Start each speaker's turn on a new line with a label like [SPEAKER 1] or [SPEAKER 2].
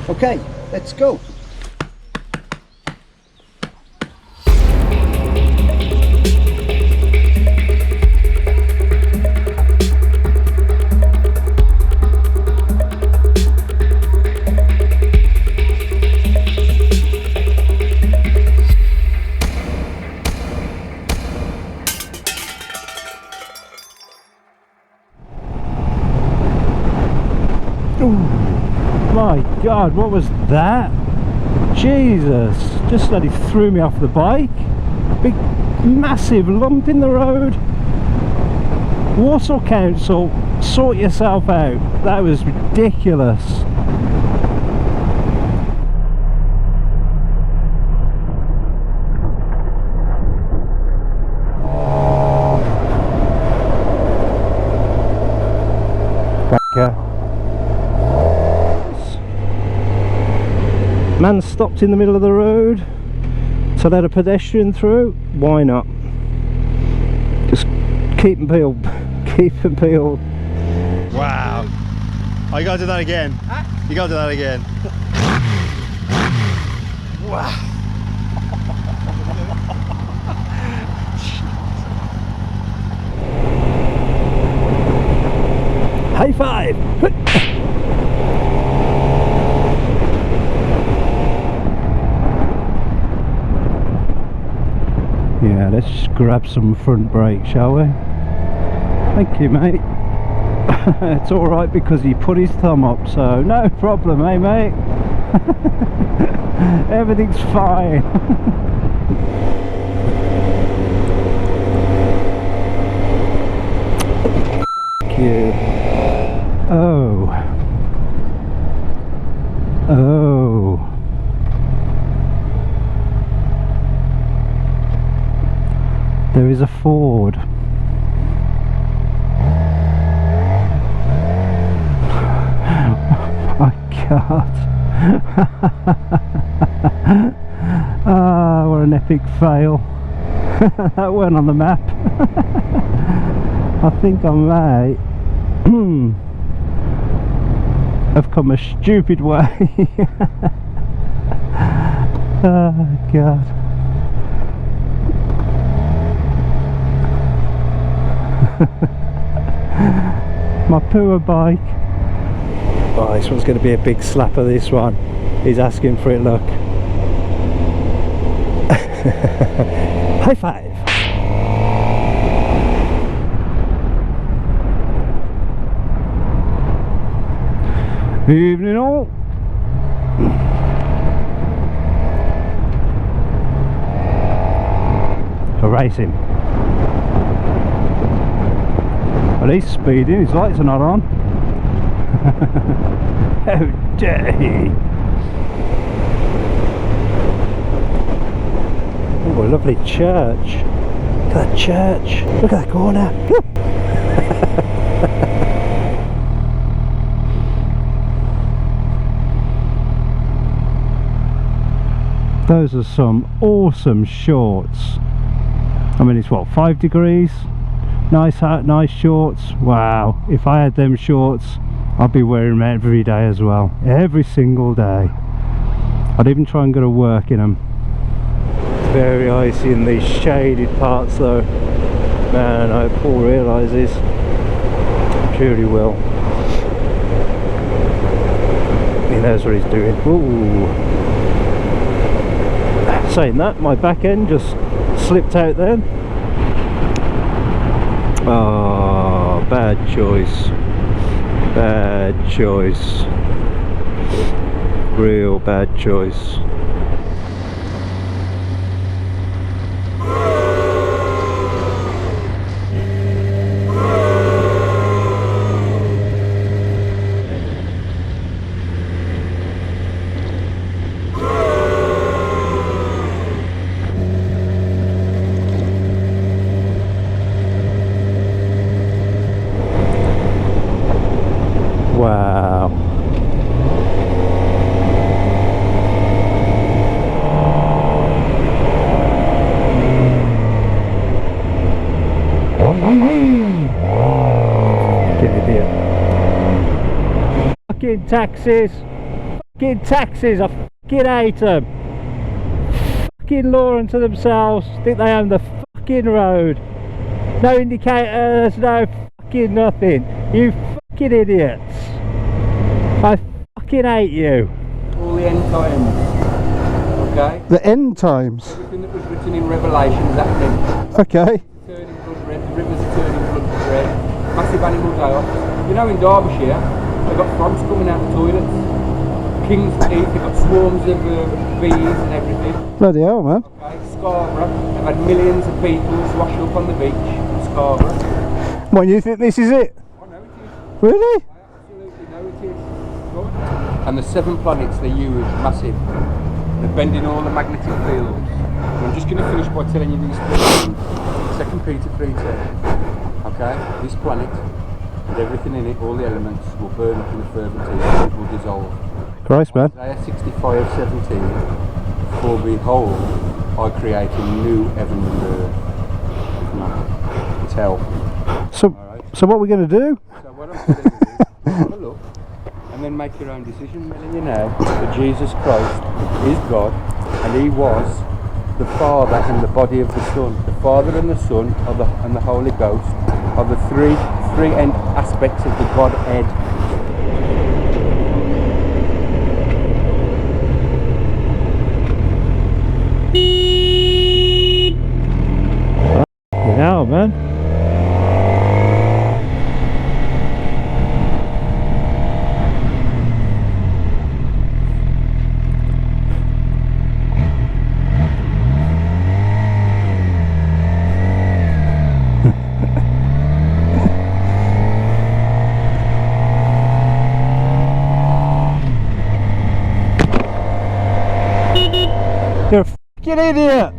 [SPEAKER 1] Okay, let's go.
[SPEAKER 2] My God, what was that? Jesus, just bloody threw me off the bike. Big massive lump in the road. Warsaw Council, sort yourself out. That was ridiculous. Man stopped in the middle of the road to let a pedestrian through. Why not? Just keep and peel, keep and peel.
[SPEAKER 3] Wow. Oh, you gotta do that again. You gotta do that again. Wow.
[SPEAKER 2] High five! Yeah, let's just grab some front brake, shall we? Thank you, mate. It's alright because he put his thumb up, so no problem, eh, mate? Everything's fine. Thank you. Oh. Oh. There is a Ford. I can't. Ah, what an epic fail. That went on the map. I think I may have come a stupid way. Oh God. My poor bike. Oh, this one's going to be a big slapper, this one. He's asking for it, look. High five. Evening all. Erase him. Well, he's speeding, his lights are not on. How dare he! Oh, a lovely church. Look at that church. Look at that corner. Those are some awesome shorts. I mean, it's what, 5 degrees? Nice hat, nice shorts. Wow, if I had them shorts, I'd be wearing them every day as well. Every single day. I'd even try and go to work in them. It's very icy in these shaded parts though. Man, I hope Paul realises. I'm sure he will. He knows what he's doing. Ooh. Saying that, my back end just slipped out then. Oh, bad choice. Bad choice. Real bad choice. Wow. Get it here. fucking taxis. Fucking taxis, I fucking hate them. Fucking law unto themselves, think they own the fucking road. No indicators, no fucking nothing. You fucking idiots. I fucking hate you.
[SPEAKER 4] All the end times. Okay?
[SPEAKER 2] The end times.
[SPEAKER 4] Everything that was written in Revelation is happening.
[SPEAKER 2] Okay.
[SPEAKER 4] Turning blood red, the rivers are turning blood red. Massive animal die-offs. You know, in Derbyshire, they've got frogs coming out of toilets. King's Heath, they've got swarms of bees and everything.
[SPEAKER 2] Bloody hell, man.
[SPEAKER 4] Okay, Scarborough, they've had millions of people wash up on the beach in Scarborough.
[SPEAKER 2] What, you think this is it?
[SPEAKER 4] I know it is.
[SPEAKER 2] Really?
[SPEAKER 4] I absolutely know it is. Good. And the 7 planets they use, massive. They're bending all the magnetic fields. And I'm just going to finish by telling you these things. 2 Peter 3:10. Okay, this planet and everything in it, all the elements, will burn up in a fervent heat. It will dissolve.
[SPEAKER 2] Christ, man.
[SPEAKER 4] Isaiah 65:17. For behold, I create a new heaven and earth. No, it's hell.
[SPEAKER 2] So,
[SPEAKER 4] Alright.
[SPEAKER 2] so what are we going to do?
[SPEAKER 4] So what I'm telling you is, have a look, and then make your own decision. I'm telling you now that Jesus Christ is God, and He was the Father and the body of the Son. The Father and the Son and the Holy Ghost are the three end aspects of the Godhead.
[SPEAKER 2] Yeah, man. You're a fucking idiot!